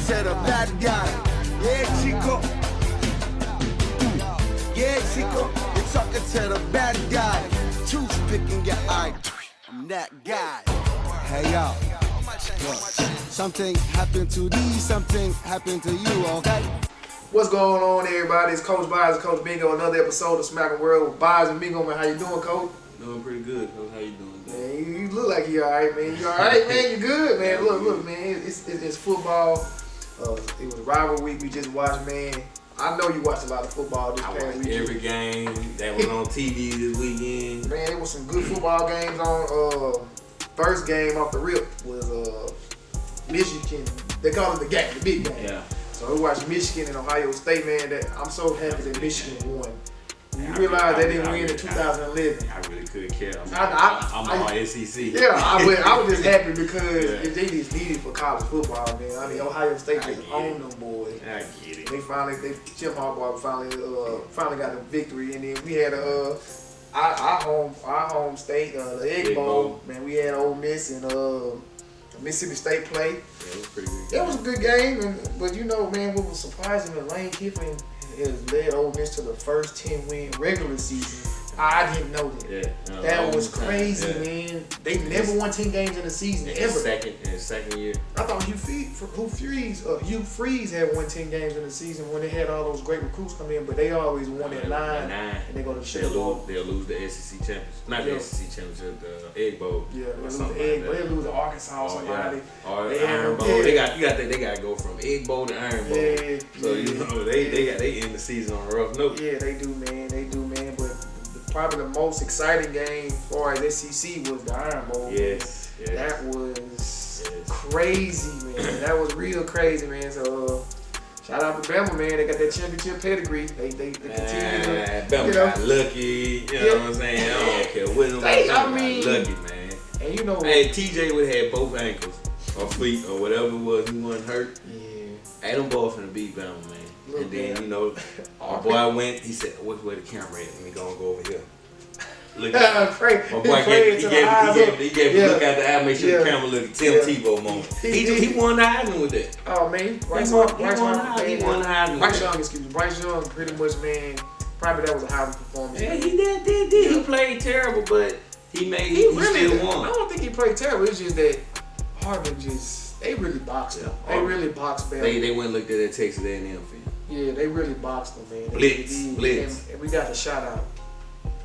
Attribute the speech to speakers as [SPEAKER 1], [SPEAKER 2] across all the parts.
[SPEAKER 1] to the bad guy. Yeah, Chico. Yeah, Chico. You're talking to the bad guy. Toothpicking your eye. I'm that guy. Hey, yo. Look, something happened to thee, something happened to you, okay?
[SPEAKER 2] What's going on, everybody? It's Coach Bazz and Coach Bingo. Another episode of SMACM World with Bazz and Bingo. Man, how you doing, Coach?
[SPEAKER 3] Doing pretty good, Coach. How you doing?
[SPEAKER 2] Man, you look like you all right, man. You all right, man? You good, man? Look, man. It's football. It was rival week. We just watched, man. I know you watched a lot of football this past week.
[SPEAKER 3] Every game that was on TV this weekend.
[SPEAKER 2] Man, there was some good football games on. First game off the rip was Michigan. They call it the game, the big game.
[SPEAKER 3] Yeah.
[SPEAKER 2] So we watched Michigan and Ohio State, man. That I'm so happy that Michigan won. You realize they didn't win in 2011.
[SPEAKER 3] I really couldn't care.
[SPEAKER 2] I'm
[SPEAKER 3] all SEC.
[SPEAKER 2] Yeah, I was just happy because if they just needed for college football, man. I mean, Ohio State just owned them boys.
[SPEAKER 3] I get it.
[SPEAKER 2] Jim Harbaugh finally got the victory, and then we had our home state, the Egg Bowl. Man, we had Ole Miss and Mississippi State play.
[SPEAKER 3] Yeah, it was pretty good.
[SPEAKER 2] It was a good game, but you know, man, what was surprising was Lane Kiffin has led Ole Miss to the first 10-win regular season. I didn't know that.
[SPEAKER 3] Yeah,
[SPEAKER 2] that was crazy, man. They never won 10 games in a season ever.
[SPEAKER 3] In his second year.
[SPEAKER 2] I thought Hugh Freeze had won 10 games in a season when they had all those great recruits come in, but they always won at 9, and they go to the Sugar Bowl.
[SPEAKER 3] They'll lose the SEC championship, not the SEC championship, the Egg Bowl.
[SPEAKER 2] Yeah, they'll lose the Egg Bowl. They'll lose to Arkansas or somebody.
[SPEAKER 3] Or Iron Bowl. They got to go from Egg Bowl to Iron Bowl.
[SPEAKER 2] Yeah,
[SPEAKER 3] so you know they end the season on a rough note.
[SPEAKER 2] Yeah, they do, man. But probably the most exciting game as far as SEC was the Iron Bowl.
[SPEAKER 3] Yes.
[SPEAKER 2] That was crazy, man. That was real crazy, man. So shout out to Bama, man. They got that championship pedigree. They continue to,
[SPEAKER 3] Bama got lucky. You know what I'm saying? I don't care what nobody got lucky, man.
[SPEAKER 2] And you know,
[SPEAKER 3] hey, TJ would have had both ankles or feet or whatever it was. He wasn't hurt.
[SPEAKER 2] Yeah.
[SPEAKER 3] Hey, them boys finna beat Bama, man. And then, you know, our boy went, he said, where the camera at? Let me go over here. Look at my boy he gave a look at the eye, make sure the camera look at Tim Tebow moment. He won the Heisman with that.
[SPEAKER 2] Oh, man.
[SPEAKER 3] Bryce won the Heisman.
[SPEAKER 2] Bryce Young, pretty much, man, probably that was a Heisman performance.
[SPEAKER 3] Yeah, he did. He played terrible, but he still won.
[SPEAKER 2] I don't think he played terrible. It's just that Harvard they really boxed him. They really boxed Bama.
[SPEAKER 3] They went and looked at that Texas A&M film.
[SPEAKER 2] Yeah, they really boxed him, man.
[SPEAKER 3] Blitz.
[SPEAKER 2] And we got a shout out.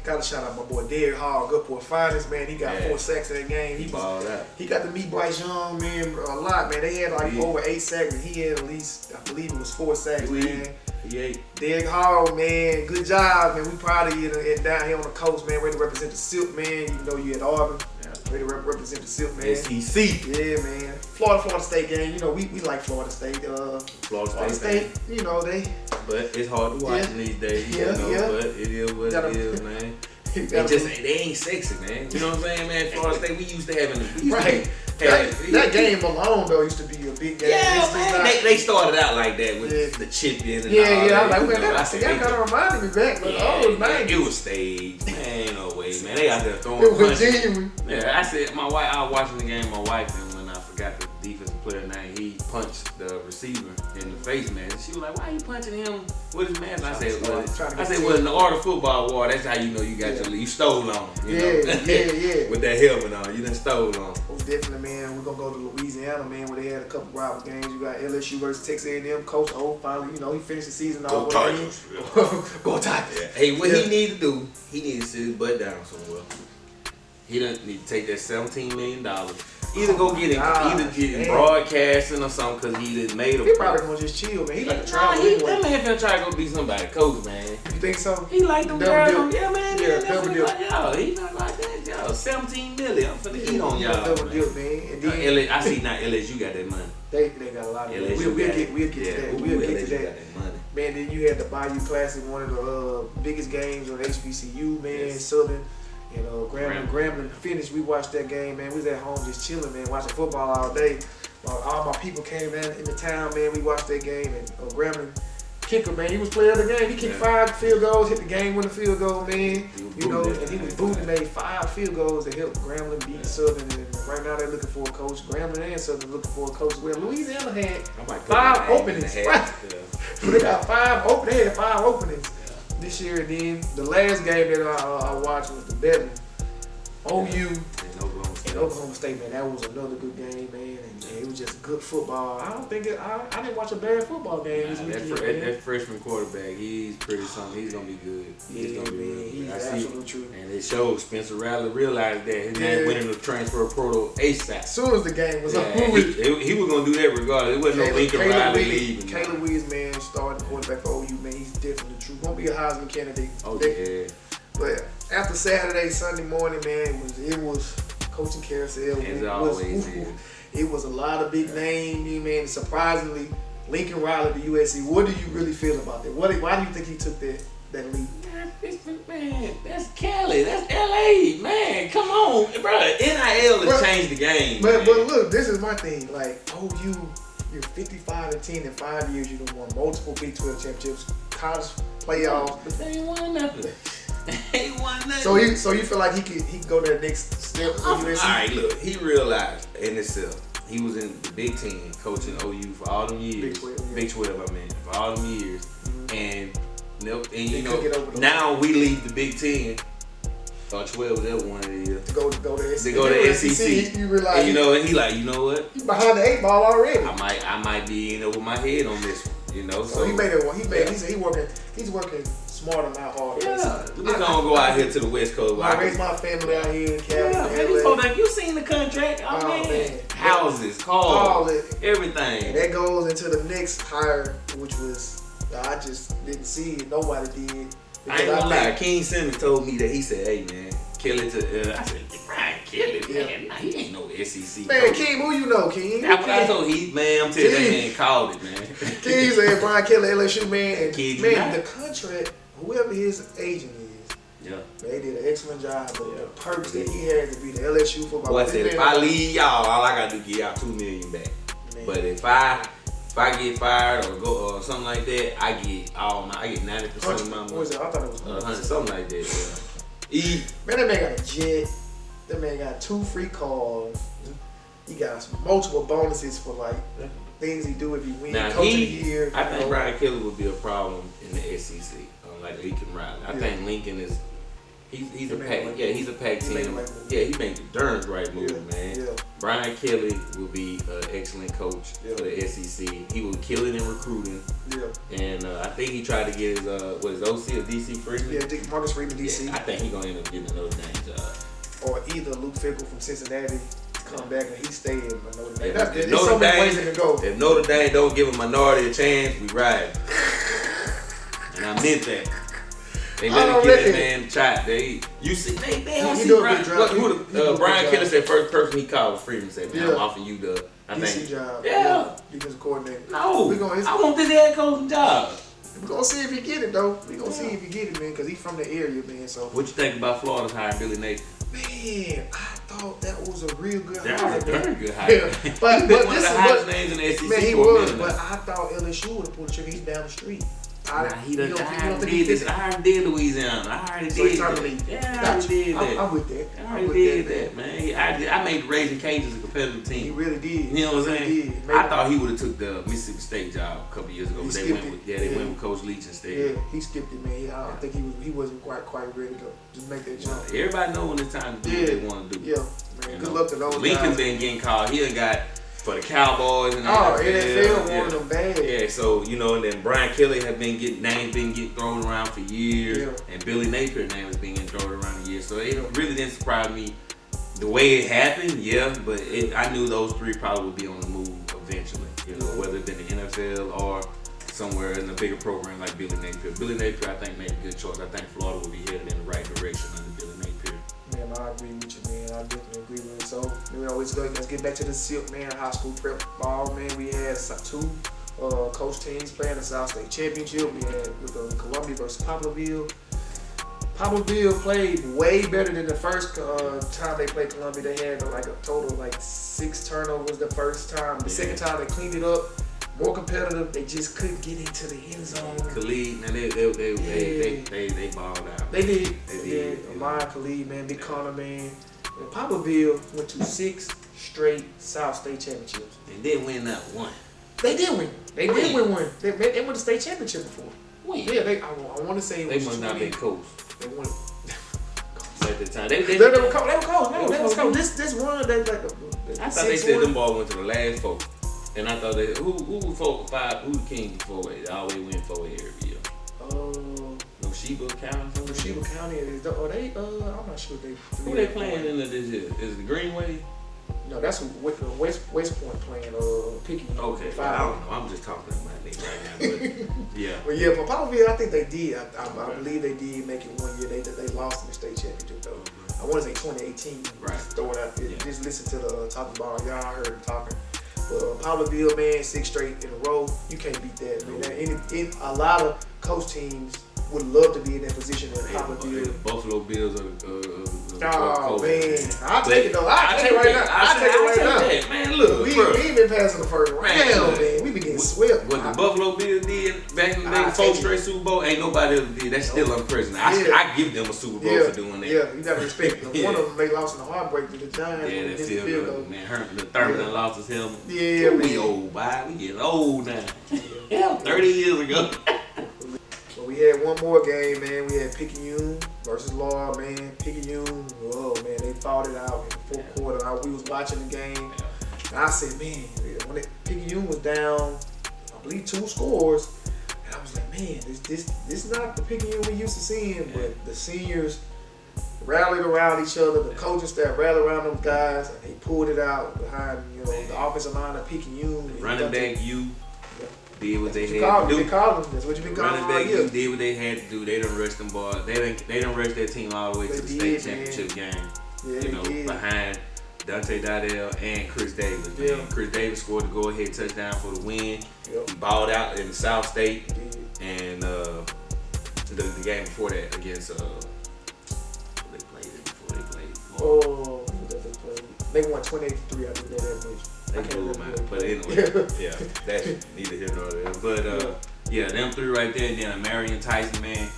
[SPEAKER 2] Got to shout out my boy Derek Hall, Gulfport Finest, man. He got 4 sacks in that game. He
[SPEAKER 3] balled out.
[SPEAKER 2] He got to meet Bryce Young, man, a lot, man. They had like over 8 sacks, and he had at least, I believe it was 4 sacks, man. Derek Hall, man, good job, man. We proud of you down here on the coast, man. Ready to represent the Silk, man. You know you at Auburn. Ready to represent the Silk, man.
[SPEAKER 3] SEC.
[SPEAKER 2] Yeah, man. Florida State game. You know, we like Florida State. Florida State, you know,
[SPEAKER 3] But it's hard to watch these days, you know, but it is what it is, man. They ain't sexy, man. You know what I'm saying, man? Florida State, we used to having
[SPEAKER 2] that game alone though used to be a big game.
[SPEAKER 3] Yeah, man. They started out like that with the chip-in and all
[SPEAKER 2] that.
[SPEAKER 3] I
[SPEAKER 2] was like, man, that kind of reminded me back, but
[SPEAKER 3] it was staged. Man, ain't no way, man. They out there throwing
[SPEAKER 2] it was genuine.
[SPEAKER 3] Yeah, I said, I was watching the game with my wife, and when I forgot the defensive player name, he punched the receiver in the face, man. She was like, why are you punching him with his mask? I said, well, in the art of football war, that's how you know you got your lead. You stole on him. You know? With that helmet on, you done stole on him.
[SPEAKER 2] Most definitely, man. We're going to go to Louisiana, man, where they had a couple rival games. You got LSU versus Texas A&M. Coach O finally, you know, he finished the season off. Go Tigers.
[SPEAKER 3] Yeah. Hey, what he need to do, he need to sit his butt down somewhere. He doesn't need to take that $17 million. Either go get it, broadcasting or something, because he done made a.
[SPEAKER 2] He probably gonna just chill, man. He like to travel.
[SPEAKER 3] That man finna try to go be somebody coach, man.
[SPEAKER 2] You think so?
[SPEAKER 3] He like them girls.
[SPEAKER 2] Yeah,
[SPEAKER 3] man.
[SPEAKER 2] Yeah, double dip.
[SPEAKER 3] He not like that, y'all. $17 million. I'm finna eat on y'all.
[SPEAKER 2] Double dip, man. And then,
[SPEAKER 3] I see now LSU got that money.
[SPEAKER 2] They got a lot of money. We'll get to that. Man, then you had the Bayou Classic, one of the biggest games on HBCU, man. Southern. You know, Grambling finished. We watched that game, man. We was at home just chilling, man, watching football all day. All my people came down in the town, man. We watched that game, and Grambling kicker, man, he was player of the game. He kicked 5 field goals, hit the game-winning field goal, man. You know, and he was booted, made 5 field goals to help Grambling beat Southern in the Right now they're looking for a coach. Grambling and Southern looking for a coach. Well, Louisiana had
[SPEAKER 3] I might put
[SPEAKER 2] 5
[SPEAKER 3] my name
[SPEAKER 2] openings.
[SPEAKER 3] in the hat.
[SPEAKER 2] So they got 5 openings. They had 5 openings this year. And then the last game that I watched was the Bedlam. OU and Oklahoma State, man, that was another good game, man, and it was just good football. I didn't watch a bad football game this weekend.
[SPEAKER 3] That freshman quarterback, he's pretty something. He's gonna be good. He's gonna be good.
[SPEAKER 2] He's absolutely true.
[SPEAKER 3] And it showed Spencer Rattler realized that his name went in the transfer portal ASAP.
[SPEAKER 2] As soon as the game was over,
[SPEAKER 3] he was gonna do that regardless. It wasn't no Lincoln Riley leaving.
[SPEAKER 2] Caleb Williams, man, starting quarterback for OU, man, he's definitely true. Gonna be a Heisman candidate.
[SPEAKER 3] Oh yeah.
[SPEAKER 2] But after Saturday, Sunday morning, man, it was coaching carousel.
[SPEAKER 3] As always is.
[SPEAKER 2] It was a lot of big names, man. Surprisingly, Lincoln Riley to USC. What do you really feel about that? Why do you think he took that lead?
[SPEAKER 3] Man, that's Cali. That's LA. Man, come on, bro. NIL has changed the game.
[SPEAKER 2] But look, this is my thing. Like, you're 55-10 in 5 years. You've won multiple Big 12 championships, college playoffs.
[SPEAKER 3] But they ain't won nothing. Ain't won nothing.
[SPEAKER 2] So you feel like he could go to the next step with USC?
[SPEAKER 3] All right, look, he realized in himself. He was in the Big 10 coaching OU for all them years. Big 12, I mean, for all them years. And you know, now we leave the Big 10 or 12, whatever one it is.
[SPEAKER 2] To go to SEC.
[SPEAKER 3] To go to SEC.
[SPEAKER 2] You realize,
[SPEAKER 3] and and he like, you know what?
[SPEAKER 2] He's behind the 8 ball already.
[SPEAKER 3] I might be in over my head on this one. You know, so
[SPEAKER 2] he made it. He said he's working smarter, not harder.
[SPEAKER 3] Yeah, we're gonna go out here to the West Coast.
[SPEAKER 2] I raised my family out here in California.
[SPEAKER 3] Yeah, man, you seen the contract? Oh man. Houses, cars, everything.
[SPEAKER 2] And that goes into the next hire, which was I just didn't see it. Nobody did.
[SPEAKER 3] I ain't gonna lie. King Simmons told me that he said, "Hey man, Kelly to." I said, "Brian Kelly, man, nah, he ain't no SEC."
[SPEAKER 2] Man, coach. King, who you know, King?
[SPEAKER 3] That's what I told him. Man, I'm telling you, that man called it, man.
[SPEAKER 2] King said Brian Kelly, LSU, man. And man,
[SPEAKER 3] the
[SPEAKER 2] contract, whoever his agent is, they did an excellent job. But the perks that he had to be the LSU football.
[SPEAKER 3] Boy, I said, if I leave y'all, all I gotta do is give y'all $2 million back. Man. But if I get fired or go or something like that, I get 90% of my money.
[SPEAKER 2] What was it? I thought it was
[SPEAKER 3] 100, something like that.
[SPEAKER 2] Yeah. Man, that man got a jet. That man got 2 free cars. He got multiple bonuses for like things he do if he win.
[SPEAKER 3] Now
[SPEAKER 2] Coach of the year.
[SPEAKER 3] I think Brian Kelly would be a problem in the SEC, like Lincoln Riley. I think Lincoln is. He's a pack. Yeah, he's a pack team. Yeah, he made the darn right move, man. Yeah. Brian Kelly will be an excellent coach for the SEC. He will kill it in recruiting. Yeah. And I think he tried to get his OC or DC Freeman.
[SPEAKER 2] Yeah, Marcus Freeman, DC.
[SPEAKER 3] Yeah, I think he's gonna end up getting another dang job.
[SPEAKER 2] Or either Luke Fickell from Cincinnati come back and he stay in Notre Dame.
[SPEAKER 3] There's so many ways it can go. If Notre Dame don't give a minority a chance, we ride. And I meant that. They let give that man a shot. They don't see Brian Kelly said first person he called was Freeman said, man, I'm offering you the
[SPEAKER 2] DC job.
[SPEAKER 3] Yeah.
[SPEAKER 2] Defensive coordinator.
[SPEAKER 3] No. I want this head coaching job.
[SPEAKER 2] We're gonna see if he get it though. We're gonna see if he get it, man, because he's from the area, man. So
[SPEAKER 3] what you think about Florida's hiring Billy Napier?
[SPEAKER 2] Man, I thought that was a real good hire.
[SPEAKER 3] That was a very good hire.
[SPEAKER 2] Yeah. But
[SPEAKER 3] one of the hottest names in the SEC.
[SPEAKER 2] Man, he was, but I thought LSU would have pulled the trigger. He's down the street.
[SPEAKER 3] I already did Louisiana. I already did that. Yeah, I already did that.
[SPEAKER 2] I'm with that.
[SPEAKER 3] I already did that, man. I made Raising Cajuns a competitive team.
[SPEAKER 2] He really did.
[SPEAKER 3] You know what I'm saying? I thought he would have took the Mississippi State job a couple years ago. But they went with Coach Leach instead.
[SPEAKER 2] Yeah, he skipped it, man. I don't think he wasn't quite ready to just make that jump.
[SPEAKER 3] Everybody know when it's time to do what they want to do.
[SPEAKER 2] Yeah, man. Good luck to those guys.
[SPEAKER 3] Lincoln been getting called. He done got for the Cowboys and
[SPEAKER 2] NFL wanted them bad.
[SPEAKER 3] Yeah, so and then Brian Kelly had been getting thrown around for years, and Billy Napier's name was being thrown around for years. So it really didn't surprise me the way it happened. Yeah, but I knew those 3 probably would be on the move eventually. Whether it's in the NFL or somewhere in a bigger program like Billy Napier. Billy Napier, I think, made a good choice. I think Florida will be headed in the right direction under Billy Napier.
[SPEAKER 2] Man, I agree with you, man. I definitely agree with it. So, let's get back to the Silk, man. High school prep ball, man. We had 2 coach teams playing the South State Championship. We had with Columbia versus Poplarville. Poplarville played way better than the first time they played Columbia. They had like a total of 6 turnovers the first time. The second time they cleaned it up. More competitive, they just couldn't get into the end zone.
[SPEAKER 3] Khalid, now they balled out.
[SPEAKER 2] They did. Amaya Khalid, man, Big Connor, man. And Poplarville went to 6 straight South State championships.
[SPEAKER 3] And then win that one.
[SPEAKER 2] They did win. They did win one. They won the state championship before.
[SPEAKER 3] Win.
[SPEAKER 2] Yeah, I want to say
[SPEAKER 3] they must not be coach.
[SPEAKER 2] They won.
[SPEAKER 3] At the time, they
[SPEAKER 2] were coach. No, they was coach. This one, they like the
[SPEAKER 3] I thought they said them ball went to the last 4. And I thought they who was 4 5, who the king before they always win 4 every year. No Sheba County.
[SPEAKER 2] No Sheba County is the, or they I'm not sure they.
[SPEAKER 3] Who they playing in this year? Is it the Greenway?
[SPEAKER 2] No, that's West Point playing Picking.
[SPEAKER 3] Okay, I don't know. I'm just talking about niggas right now. But yeah.
[SPEAKER 2] But yeah, for Poplarville, I think they did. I believe they did make it one year. They lost in the state championship though. I want to say 2018.
[SPEAKER 3] Right.
[SPEAKER 2] Just throw it out there.
[SPEAKER 3] Yeah.
[SPEAKER 2] Just listen to the talking about y'all heard them talking. But Poplarville, man, 6 straight in a row. You can't beat that, man. A lot of coach teams would love to be in that position in Poplarville.
[SPEAKER 3] Buffalo Bills
[SPEAKER 2] oh man, I'll take it though. I'll take it right now. I'll take it right now.
[SPEAKER 3] Man, look,
[SPEAKER 2] we ain't been passing the first round, man. We been getting swept.
[SPEAKER 3] What the Buffalo Bills did back in the day, 4 straight Super Bowl, ain't nobody else did. That's still unprecedented. I give them a Super Bowl for doing that.
[SPEAKER 2] Yeah, you gotta respect them. One of them they lost in the heartbreak to the Giants.
[SPEAKER 3] Yeah, that's still man. Herman the Thurman lost his helmet.
[SPEAKER 2] Yeah,
[SPEAKER 3] we old, boy. We getting old now. Yeah, 30 years ago.
[SPEAKER 2] We had one more game, man. We had Picayune versus Laura, man. Picayune, oh man, they fought it out in the 4th quarter. We was watching the game, and I said, man, when Picayune was down, I believe 2 scores, and I was like, man, this not the Picayune we used to seeing, but the seniors rallied around each other, the coaching staff rallied around them guys, and they pulled it out behind, the offensive line of Picayune.
[SPEAKER 3] Running back, did what they had to do.
[SPEAKER 2] That's what you been calling.
[SPEAKER 3] Running back, you did what they had to do. They done rushed them boys. They done rushed their team all the way to the state championship game.
[SPEAKER 2] Yeah,
[SPEAKER 3] behind Dante Dardell and Chris Davis.
[SPEAKER 2] Yeah.
[SPEAKER 3] Man. Chris Davis scored the go-ahead touchdown for the win.
[SPEAKER 2] Yep.
[SPEAKER 3] He balled out in the South State, and the game before that against they played.
[SPEAKER 2] Oh, they won 28-3. I think that much.
[SPEAKER 3] They blew them out. But anyway, yeah, that's neither here nor there. But them 3 right there. And then Marion Tyson, man,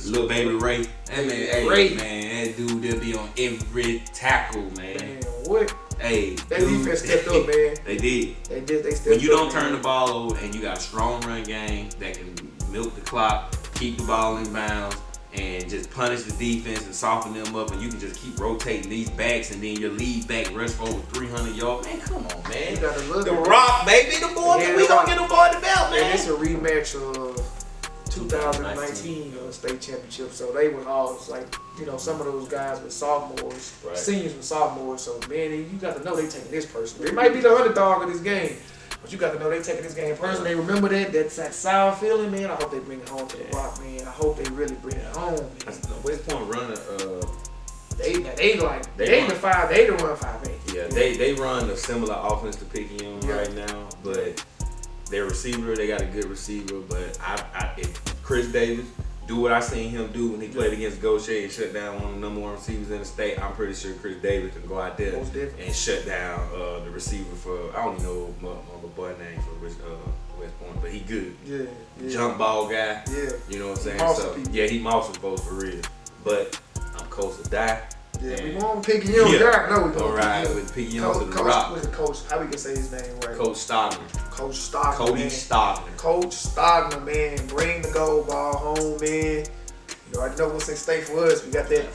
[SPEAKER 3] little baby Ray. That man, man, that dude they'll be on every tackle, man.
[SPEAKER 2] Man, what?
[SPEAKER 3] Hey,
[SPEAKER 2] that defense stepped up, man.
[SPEAKER 3] They did.
[SPEAKER 2] They stepped up.
[SPEAKER 3] When you don't turn the ball over and you got a strong run game that can milk the clock, keep the ball in bounds, and just punish the defense and soften them up, and you can just keep rotating these backs, and then your lead back rush for over 300 yards. Man, come on, man.
[SPEAKER 2] You gotta look
[SPEAKER 3] the Rock, baby. The boy, we gonna get the boy the belt, man.
[SPEAKER 2] And it's a rematch of 2019 state championship. So they were all like, some of those guys were sophomores, seniors were sophomores. So man, you got to know they taking this personally. They might be the underdog of this game, but you got to know they taking this game personally. They remember that sour feeling, man. I hope they bring it home to the Rock, man. I hope they really bring it home, man.
[SPEAKER 3] West Point running.
[SPEAKER 2] They the run 5-8.
[SPEAKER 3] Yeah, they run a similar offense to Picayune right now, but their receiver, they got a good receiver. But if Chris Davis do what I seen him do when he played against Gaucher and shut down one of the #1 receivers in the state, I'm pretty sure Chris Davis can go out there and shut down the receiver for, I don't even know my boy name for West Point, but he good.
[SPEAKER 2] Yeah.
[SPEAKER 3] Jump ball guy.
[SPEAKER 2] Yeah.
[SPEAKER 3] You know what I'm saying?
[SPEAKER 2] Yeah,
[SPEAKER 3] he mossing folks for real. But I'm coast to die.
[SPEAKER 2] Yeah, we want Picayune. Yeah. No, we
[SPEAKER 3] don't. All right, with Picayune to the Rock.
[SPEAKER 2] What's the coach? How we can say his name right?
[SPEAKER 3] Coach Stockman.
[SPEAKER 2] Coach Stockman.
[SPEAKER 3] Cody
[SPEAKER 2] man.
[SPEAKER 3] Stockman.
[SPEAKER 2] Coach Stockman, man. Bring the gold ball home, man. You already know what's at stake for us. We got that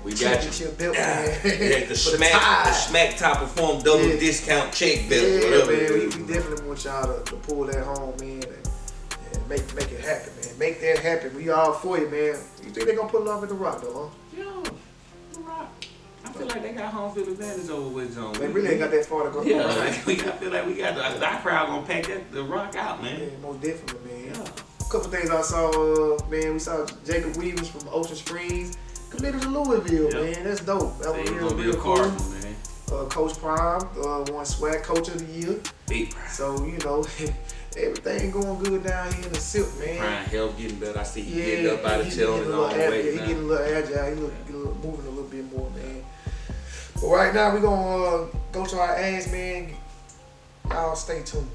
[SPEAKER 3] we got
[SPEAKER 2] championship belt, man.
[SPEAKER 3] The Smack Top Perform double discount check belt.
[SPEAKER 2] Yeah, man. We definitely want y'all to pull that home, man, and make it happen, man. Make that happen. We all for you, man. You think they gonna put it off at the Rock, though, huh?
[SPEAKER 3] Yeah, the Rock. I feel like they got home field advantage over with John.
[SPEAKER 2] They really ain't got that far to go.
[SPEAKER 3] Yeah, I feel like we got our crowd gonna pack the Rock out, man.
[SPEAKER 2] Yeah, most definitely, man. Yeah. A couple things I saw, man. We saw Jacob Weavers from Ocean Springs committed to Louisville, man. That's dope. That was real cool.
[SPEAKER 3] Cardinal, man.
[SPEAKER 2] Coach Prime won SWAC Coach of the Year.
[SPEAKER 3] Big Prime.
[SPEAKER 2] So everything going good down here in the silk, man.
[SPEAKER 3] Prime health getting better. I see he getting up out of chill and all the way.
[SPEAKER 2] He getting a little agile. He moving a little bit more, man. But right now we gonna go to our ads, man. Y'all stay tuned.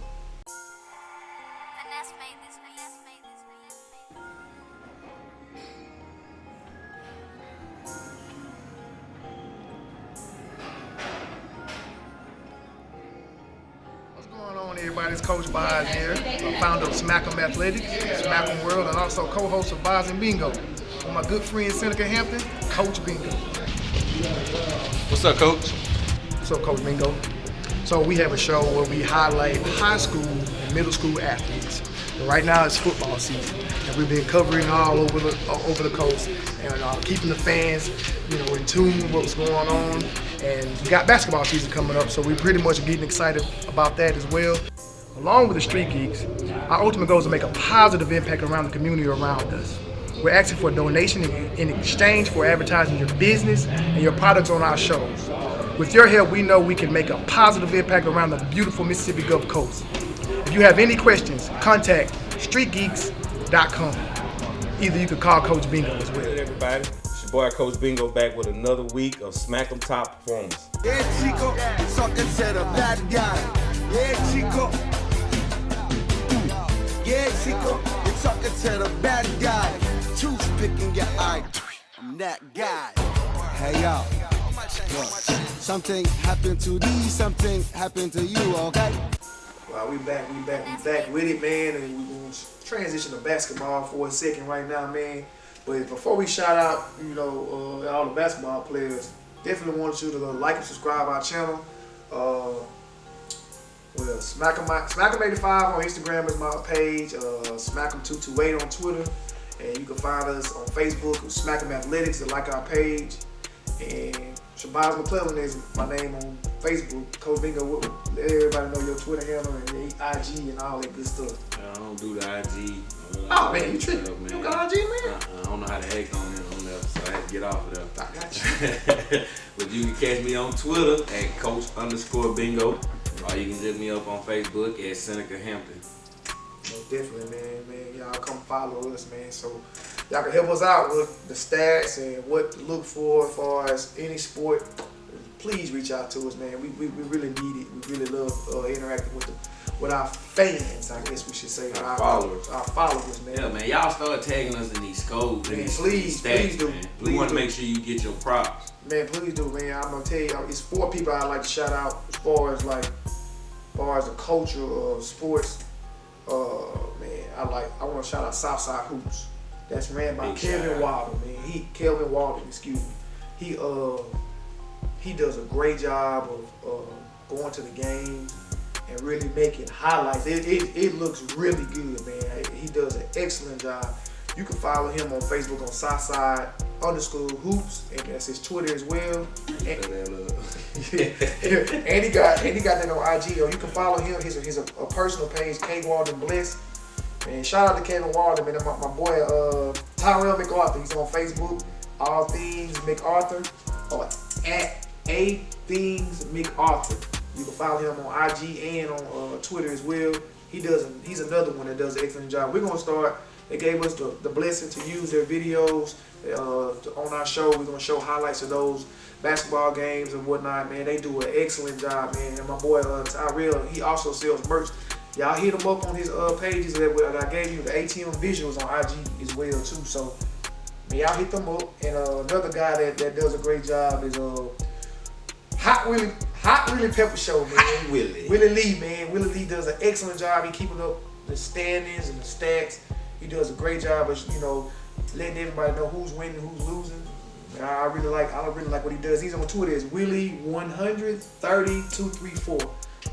[SPEAKER 4] Coach Bazz here, founder of SMACM Athletics, SMACM World, and also co-host of Bazz and Bingo. With my good friend Seneca Hampton, Coach Bingo.
[SPEAKER 3] What's up, Coach?
[SPEAKER 4] What's up, Coach Bingo? So we have a show where we highlight high school and middle school athletes. And right now it's football season, and we've been covering all over the coast and keeping the fans, in tune with what's going on. And we got basketball season coming up, so we're pretty much getting excited about that as well. Along with the Street Geeks, our ultimate goal is to make a positive impact around the community around us. We're asking for a donation in exchange for advertising your business and your products on our shows. With your help, we know we can make a positive impact around the beautiful Mississippi Gulf Coast. If you have any questions, contact streetgeeks.com. Either you could call Coach Bingo as well.
[SPEAKER 5] Hey everybody, it's your boy Coach Bingo back with another week of SMACM Top Performance.
[SPEAKER 1] Yeah, Chico, talking to the bad guy. Yeah, Chico. Yeah, Chico, you're talking to the bad guy. Toothpicking your eye. I'm that guy. Hey, yo. Look, something happened to these, something happened to you, okay?
[SPEAKER 2] Well, we back with it, man, and we're going to transition to basketball for a second right now, man. But before we shout out, all the basketball players, definitely want you to like and subscribe our channel. SMACM85 on Instagram is my page, SMACM228 on Twitter, and you can find us on Facebook with SMACM Athletics and like our page. And Shabazz McClellan is my name on Facebook. Coach Bingo, let everybody know your Twitter handle and your IG and all that good stuff.
[SPEAKER 3] I don't do the IG.
[SPEAKER 2] Oh man, you tripping? You got IG, man?
[SPEAKER 3] I don't know how to hack on there, so I had to get off of there.
[SPEAKER 2] I got you.
[SPEAKER 3] But you can catch me on Twitter at Coach_Bingo. Or you can hit me up on Facebook at Seneca Hampton.
[SPEAKER 2] Definitely, man. Y'all come follow us, man. So y'all can help us out with the stats and what to look for as far as any sport. Please reach out to us, man. We really need it. We really love interacting with our fans, I guess we should say.
[SPEAKER 3] Our followers.
[SPEAKER 2] Our followers, man.
[SPEAKER 3] Yeah, man. Y'all start tagging us in these scopes.
[SPEAKER 2] Man,
[SPEAKER 3] these
[SPEAKER 2] please do.
[SPEAKER 3] Man. We want to make sure you get your props.
[SPEAKER 2] Man, please do, man. I'm gonna tell you, it's 4 people I'd like to shout out as far as the culture of sports. Man, I want to shout out Southside Hoops. That's ran by Kelvin Walden, man. Kelvin Walden, excuse me. He does a great job of going to the games and really making highlights. It looks really good, man. He does an excellent job. You can follow him on Facebook on Southside_Hoops, and that's his Twitter as well. And he got that on IG. Or you can follow him. He's a personal page, K Walden Bliss. And shout out to Kevin Walden, man. My boy Tyrell MacArthur. He's on Facebook. All Things MacArthur, or at A Things MacArthur. You can follow him on IG and on Twitter as well. He's another one that does an excellent job. We're gonna start. They gave us the blessing to use their videos on our show. We're going to show highlights of those basketball games and whatnot, man. They do an excellent job, man. And my boy Tyrell, he also sells merch. Y'all hit him up on his pages that I gave you, the ATM visuals on IG as well, too. So, man, y'all hit them up. And another guy that does a great job is Hot Willie Pepper Show, man. Willie Lee, man. Willie Lee does an excellent job. He keeping up the standings and the stats. He does a great job of, letting everybody know who's winning, who's losing. I really like what he does. He's on Twitter as Willie1003234.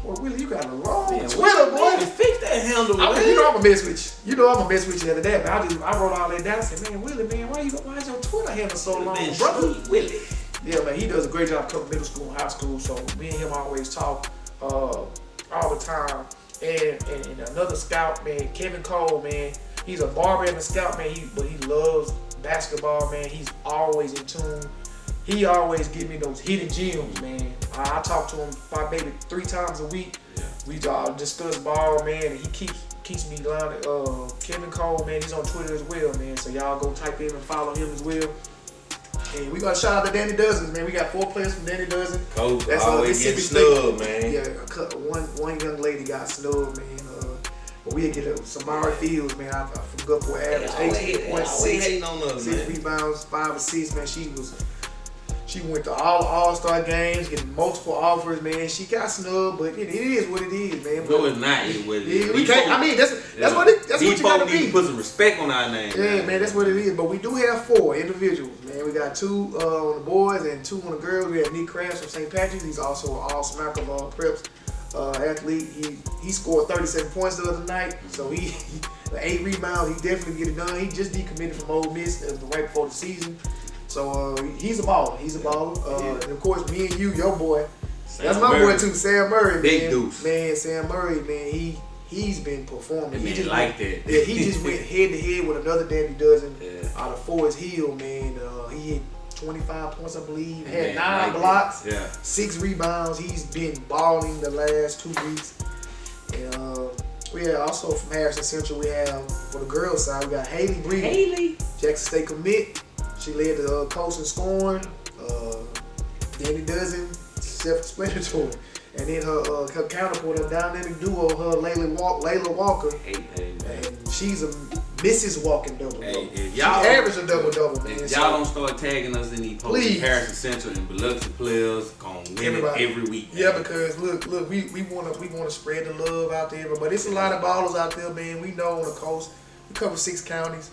[SPEAKER 2] Boy, Willie, you got a long Twitter, boy.
[SPEAKER 3] Fix that handle, man.
[SPEAKER 2] I'm gonna mess with you. I'm gonna mess with you the other day. But I wrote all that down. I said, man, Willie, man, why is your Twitter handle so long, brother?
[SPEAKER 3] Willie.
[SPEAKER 2] Yeah, man, he does a great job covering middle school and high school. So me and him always talk all the time. And another scout, man, Kevin Cole, man. He's a barber and a scout, man, but he loves basketball, man. He's always in tune. He always give me those hidden gems, man. I talk to him about maybe 3 times a week. Yeah. We discuss ball, man, and he keeps me down. Kevin Cole, man, he's on Twitter as well, man. So y'all go type in and follow him as well. And we got to shout out to Danny Dozens, man. We got 4 players from Danny Dozen.
[SPEAKER 5] Coach, that's always getting snubbed, man.
[SPEAKER 2] Yeah, one young lady got snubbed, man. But we'll get Samara Fields, man, from Gulfport average, 18.6, 6 rebounds, 5 assists, man. She went to all All-Star games, getting multiple offers, man. She got snubbed, but it is what it is, man.
[SPEAKER 3] No, it's not what it is.
[SPEAKER 2] We can't. I mean, that's what you gotta be.
[SPEAKER 3] Need to put some respect on our name.
[SPEAKER 2] Yeah, man, that's what it is. But we do have 4 individuals, man. We got 2 on the boys and 2 on the girls. We have Nick Krabs from St. Patrick's. He's also an all-SMACM preps athlete. He scored 37 points the other night, so he 8 rebounds. He definitely get it done. He just decommitted from Ole Miss right before the season. So he's a baller. He's a baller. And of course, me and you, your boy. That's my boy too, Sam Murray.
[SPEAKER 3] Big deuce.
[SPEAKER 2] Man, Sam Murray, man, he's been performing.
[SPEAKER 3] He just
[SPEAKER 2] like
[SPEAKER 3] that.
[SPEAKER 2] Yeah, he just went head to head with another Danny Dozen out of Forest Hill, man. He hit 25 points, I believe. Had 9 blocks, 6 rebounds. He's been balling the last 2 weeks. And we have also from Harrison Central, we have for the girls side, we got Haley Breeden. Jackson State commit. She led the coach in scoring. Danny Dozen, self-explanatory. And then her counterpart, her dynamic duo, her Layla Walker. And she's a Mrs. Walking double-double. She averaged a double-double, man.
[SPEAKER 3] If y'all don't start tagging us in these posts, Harrison Central and Biloxi players gonna win it every week.
[SPEAKER 2] Yeah, because look, we wanna spread the love out there, but it's a lot of ballers out there, man. We know on the coast, we cover 6 counties.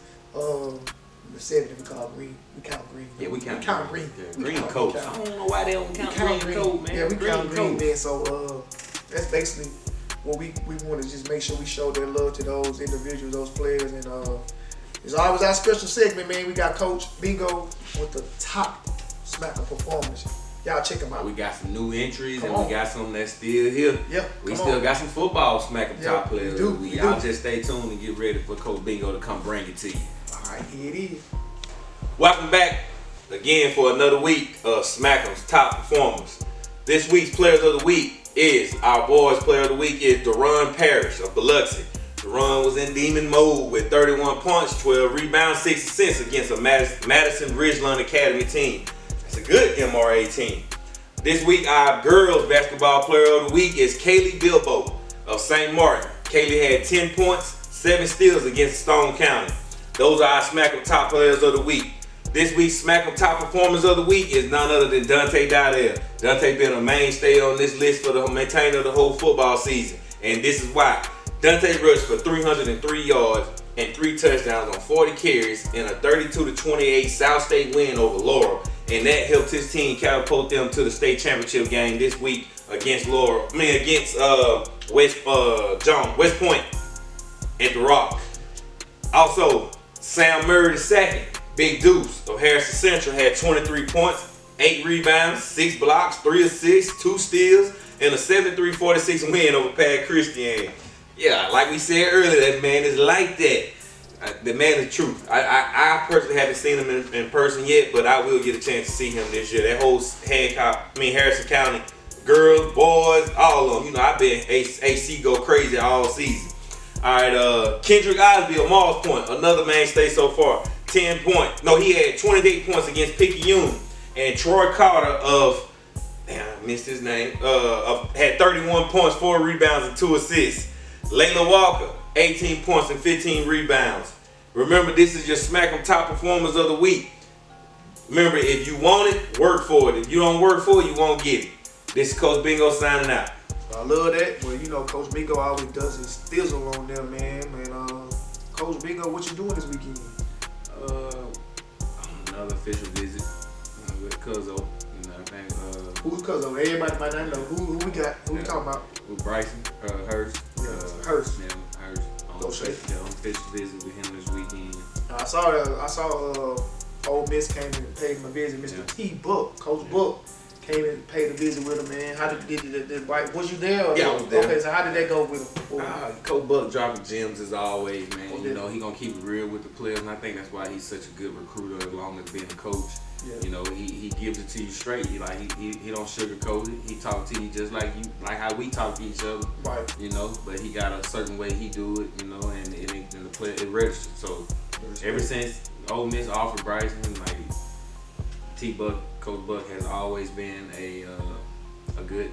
[SPEAKER 2] The 7 we call green. We count green.
[SPEAKER 3] Yeah, we count
[SPEAKER 2] green.
[SPEAKER 3] Yeah, green coat. I don't know why they don't count green coat, man.
[SPEAKER 2] Yeah, we count green, man. So that's basically what we want to just make sure we show their love to those individuals, those players, and it's always our special segment, man. We got Coach Bingo with the top SMACM performance. Y'all check them out.
[SPEAKER 3] We got some new entries we got some that's still here.
[SPEAKER 2] Yep.
[SPEAKER 3] We still got some football SMACM top players.
[SPEAKER 2] Y'all
[SPEAKER 3] just stay tuned and get ready for Coach Bingo to come bring it to you.
[SPEAKER 2] Alright, here it is.
[SPEAKER 5] Welcome back again for another week of SMACM's top performers. This week's Players of the Week is our boys' Player of the Week is Deron Parrish of Biloxi. Deron was in demon mode with 31 points, 12 rebounds, 6 assists against a Madison Ridgeland Academy team. That's a good MRA team. This week, our girls' basketball Player of the Week is Kaylee Bilbo of St. Martin. Kaylee had 10 points, 7 steals against Stone County. Those are our SMACM top players of the week. This week's SMACM top performers of the week is none other than Dante Dowdell. Dante been a mainstay on this list for the maintainer of the whole football season. And this is why. Dante rushed for 303 yards and 3 touchdowns on 40 carries in a 32-28 South State win over Laurel. And that helped his team catapult them to the state championship game this week against West Point at the Rock. Also, Sam Murray II, Big Deuce of Harrison Central, had 23 points, 8 rebounds, 6 blocks, 3 assists, 2 steals, and a 73-46 win over Pat Christian. Yeah, like we said earlier, that man is like that. The man is true. I personally haven't seen him in person yet, but I will get a chance to see him this year. That whole Harrison County, girls, boys, all of them. You know, I've been AC go crazy all season. All right, Kendrick Osby of Mars Point, another mainstay so far, 10 points. No, he had 28 points against Picayune. And Troy Carter of, I missed his name, had 31 points, 4 rebounds, and 2 assists. Layla Walker, 18 points and 15 rebounds. Remember, this is your SMACM top performers of the week. Remember, if you want it, work for it. If you don't work for it, you won't get it. This is Coach Bingo signing out.
[SPEAKER 2] I love that. Well, you know, Coach Bingo always does his thizzle on there, man. Coach Bingo, what you doing this weekend?
[SPEAKER 3] Another official visit with Cuzzo. You know, I think.
[SPEAKER 2] Who's Cuzzo? Everybody might not know. Who we got? Who we talking about?
[SPEAKER 3] With Bryson, Hurst.
[SPEAKER 2] Hurst.
[SPEAKER 3] Yeah, Hurst. On official visit with him this weekend.
[SPEAKER 2] I saw Ole Miss came and paid him a visit. Mr. T. Book, Coach Book, came and paid a visit with him, man. How did was you there?
[SPEAKER 3] Yeah, I was there.
[SPEAKER 2] Okay, so how did that go with him?
[SPEAKER 3] Coach Buck dropping gems as always, man. You know, he gonna keep it real with the players, and I think that's why he's such a good recruiter as long as being a coach. Yeah. You know, he gives it to you straight. He don't sugarcoat it. He talk to you just like how we talk to each other. Right. You know, but he got a certain way he do it, you know, and the player it registers. So ever since Ole Miss offered Bryson, like Coach Buck has always been a good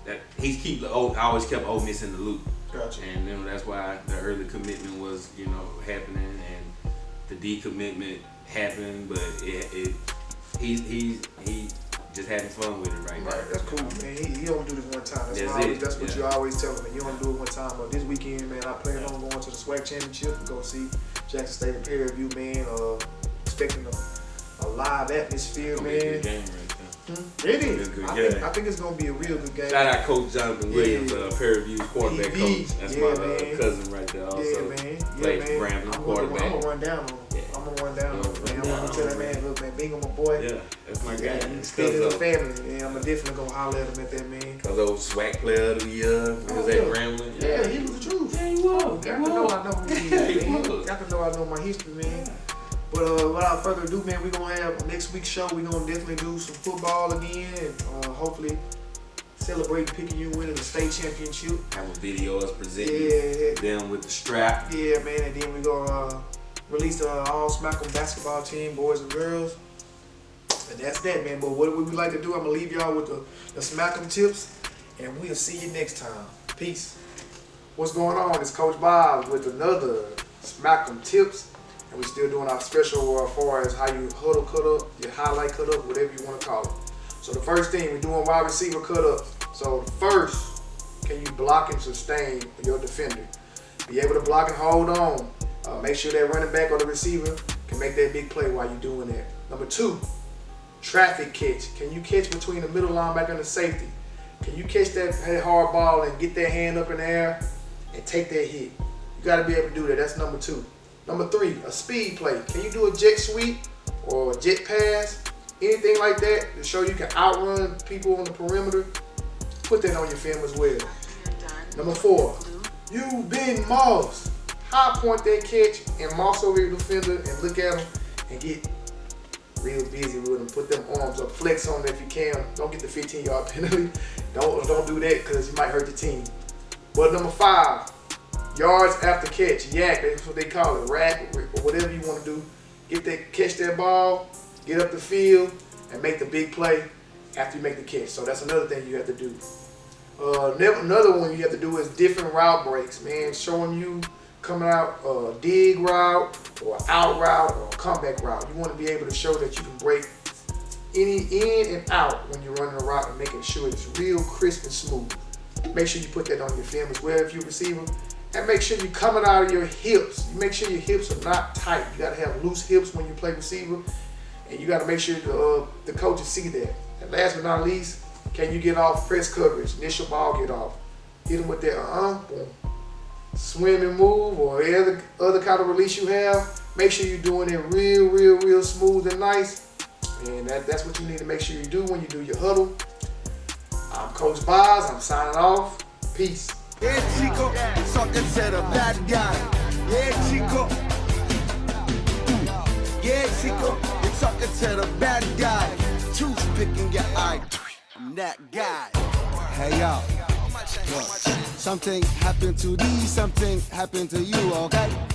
[SPEAKER 3] that he's always kept Ole Miss in the loop. Gotcha. And then that's why the early commitment was, you know, happening, and the decommitment happened, but he just having fun with it right now.
[SPEAKER 2] Right, that's cool, man. He don't do this one time. That's what you always tell him. Man. You don't do it one time. But this weekend, man, I plan on going to the SWAC championship and go see Jackson State in Prairie, man. Expecting a live atmosphere, man.
[SPEAKER 3] Good game right there.
[SPEAKER 2] It is. I think it's gonna be a real good game.
[SPEAKER 3] Shout out Coach Jonathan Williams, Prairie View's quarterback coach. That's my cousin right there. Also,
[SPEAKER 2] yeah, man.
[SPEAKER 3] Played for Grambling, quarterback.
[SPEAKER 2] I'm gonna run down on him. I'm gonna run down on him, man. I'm gonna tell that man, look, man, Bingham, my boy.
[SPEAKER 3] Yeah, that's my guy.
[SPEAKER 2] He's still in the family, and I'm definitely gonna holler at him at that, man.
[SPEAKER 3] Cause those SWAC player of the year was at Grambling.
[SPEAKER 2] Yeah, he was the truth.
[SPEAKER 3] Yeah, he was.
[SPEAKER 2] Got to know I know who he is, man. Got to know I know my history, man. But without further ado, man, we're going to have next week's show. We're going to definitely do some football again and hopefully celebrate picking you winning the state championship.
[SPEAKER 3] Have a video us presenting them with the strap.
[SPEAKER 2] Yeah, man, and then we're going to release the all SMACM basketball team, boys and girls. And that's that, man. But what we would like to do, I'm going to leave y'all with the SMACM tips, and we'll see you next time. Peace. What's going on? It's Coach Bazz with another SMACM tips. And we're still doing our special as far as how you huddle cut up, your highlight cut up, whatever you want to call it. So the first thing, we're doing wide receiver cut up. So first, can you block and sustain your defender? Be able to block and hold on. Make sure that running back or the receiver can make that big play while you're doing that. Number 2, traffic catch. Can you catch between the middle linebacker and the safety? Can you catch that hard ball and get that hand up in the air and take that hit? You got to be able to do that. That's number 2. Number 3, a speed play. Can you do a jet sweep or a jet pass? Anything like that to show you can outrun people on the perimeter? Put that on your film as well. Number 4, you've been mossed. High point that catch and moss over your defender and look at him and get real busy with him. Put them arms up, flex on them if you can. Don't get the 15-yard penalty. Don't do that because you might hurt the team. But number 5, yards after catch, yak, that's what they call it, rack, or whatever you want to do. Catch that ball, get up the field, and make the big play after you make the catch. So that's another thing you have to do. Another one you have to do is different route breaks, man. Showing you coming out a dig route, or out route, or a comeback route. You want to be able to show that you can break any in and out when you're running a route and making sure it's real crisp and smooth. Make sure you put that on your film as well if you're a receiver. And make sure you're coming out of your hips. You make sure your hips are not tight. You got to have loose hips when you play receiver. And you got to make sure the coaches see that. And last but not least, can you get off press coverage? Initial ball get off. Hit them with that boom. Swim and move or any other kind of release you have. Make sure you're doing it real smooth and nice. And that's what you need to make sure you do when you do your huddle. I'm Coach Bazz. I'm signing off. Peace.
[SPEAKER 1] Yeah, Chico, talking to the bad guy. Yeah, Chico. Yeah, Chico, you're talking to the bad guy. Toothpicking your eye. I'm that guy. Hey, y'all. Look, something happened to these, something happened to you, okay?